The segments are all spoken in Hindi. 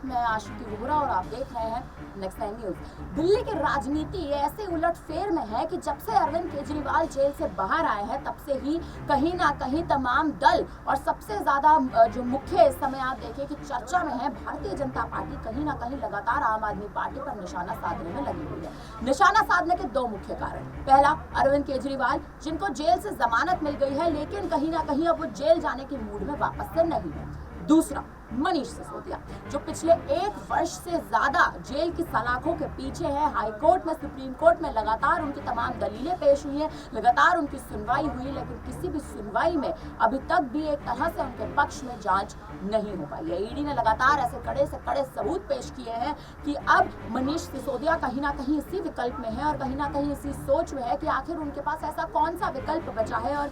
मैं आशिकी वोहरा और आप देख रहे हैं नेक्स्ट टाइम न्यूज। दिल्ली की राजनीति ऐसे उलटफेर में है कि जब से अरविंद केजरीवाल जेल से बाहर आए हैं तब से ही कहीं ना कहीं तमाम दल और सबसे ज्यादा जो मुख्य इस समय आप देखिए कि चर्चा में है भारतीय जनता पार्टी कहीं ना कहीं लगातार आम आदमी पार्टी पर निशाना साधने में लगी हुई है। निशाना साधने के दो मुख्य कारण, पहला अरविंद केजरीवाल जिनको जेल से जमानत मिल गई है लेकिन कहीं ना कहीं अब वो जेल जाने के मूड में वापस से नहीं है। दूसरा मनीष सिसोदिया जो पिछले 1 वर्ष से ज्यादा जेल की सलाखों के पीछे है। हाई कोर्ट में, सुप्रीम कोर्ट में लगातार उनकी तमाम दलीलें पेश हुई हैं, लगातार उनकी सुनवाई हुई, लेकिन किसी भी सुनवाई में अभी तक भी एक तरह से उनके पक्ष में जांच नहीं हो पाई है। ईडी ने लगातार ऐसे कड़े से कड़े सबूत पेश किए हैं कि अब मनीष सिसोदिया कहीं ना कहीं इसी विकल्प में है और कहीं ना कहीं इसी सोच में है कि आखिर उनके पास ऐसा कौन सा विकल्प बचा है और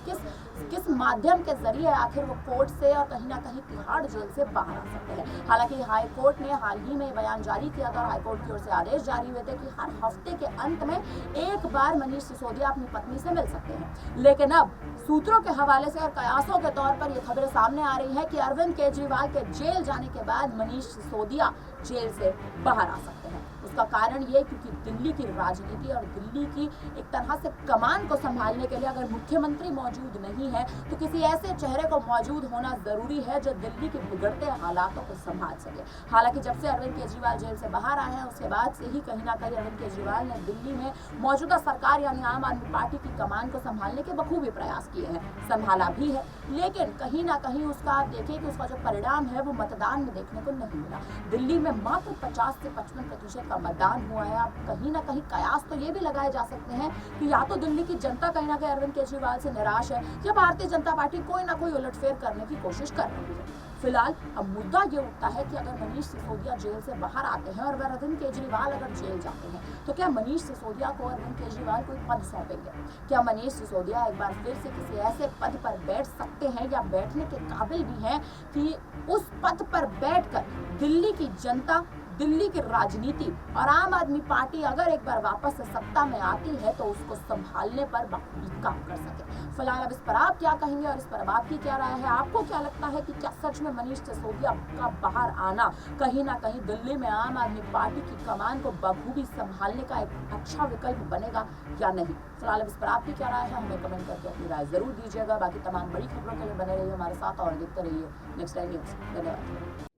किस माध्यम के जरिए आखिर वो कोर्ट से और कहीं ना कहीं तिहाड़ जेल से बाहर आ सकते हैं। हालांकि हाई कोर्ट ने हाल ही में बयान जारी किया था और हाई कोर्ट की ओर से आदेश जारी हुए थे कि हर हफ्ते के अंत में एक बार मनीष सिसोदिया अपनी पत्नी से मिल सकते हैं। लेकिन अब सूत्रों के हवाले से और कयासों के तौर पर यह खबरें सामने आ रही है कि अरविंद केजरीवाल के जेल जाने के बाद मनीष सिसोदिया जेल से बाहर आ सकते हैं। उसका कारण ये क्योंकि दिल्ली की राजनीति और दिल्ली की एक तरह से कमान को संभालने के लिए अगर मुख्यमंत्री मौजूद नहीं है तो किसी ऐसे चेहरे को मौजूद होना जरूरी है जो दिल्ली के बिगड़ते हालातों को संभाल सके। हालांकि जब से अरविंद केजरीवाल जेल से बाहर आए हैं उसके बाद से ही कहीं ना कहीं अरविंद केजरीवाल ने दिल्ली में मौजूदा सरकार यानी आम आदमी पार्टी की कमान को संभालने के बखूबी प्रयास किए हैं, संभाला भी है, लेकिन कहीं ना कहीं उसका आप देखिए कि उसका जो परिणाम है वो मतदान में देखने को नहीं मिला। दिल्ली में मात्र 50 से 55% का मतदान हुआ है। अब कहीं ना कहीं कयास तो ये भी लगाए जा सकते हैं कि या तो दिल्ली की जनता कहीं ना कहीं अरविंद केजरीवाल से निराश है या भारतीय जनता पार्टी कोई ना कोई उलटफेर करने की कोशिश कर रही है। फिलहाल अब मुद्दा ये उठता है कि अगर मनीष सिसोदिया जेल से बाहर आते हैं और अरविंद केजरीवाल अगर जेल जाते हैं तो क्या मनीष सिसोदिया को अरविंद केजरीवाल कोई पद सौंपेंगे? क्या मनीष सिसोदिया एक बार फिर से किसी ऐसे पद पर बैठ सकते हैं या बैठने के काबिल भी हैं कि उस पद पर बैठकर दिल्ली की जनता, दिल्ली की राजनीति और आम आदमी पार्टी अगर एक बार वापस से सत्ता में आती है तो उसको संभालने पर बखूबी काम कर सके? फिलहाल अब इस पर आप क्या कहेंगे और इस पर अब आपकी क्या राय है? आपको क्या लगता है कि क्या सच में मनीष सिसोदिया का बाहर आना कहीं ना कहीं दिल्ली में आम आदमी पार्टी की कमान को बखूबी संभालने का एक अच्छा विकल्प बनेगा या नहीं? फिलहाल अब इस पर आपकी क्या राय है हमें कमेंट करके अपनी राय जरूर दीजिएगा। बाकी तमाम बड़ी खबरों के लिए बने रहिए हमारे साथ और देखते रहिए नेक्स्ट टाइम न्यूज। धन्यवाद।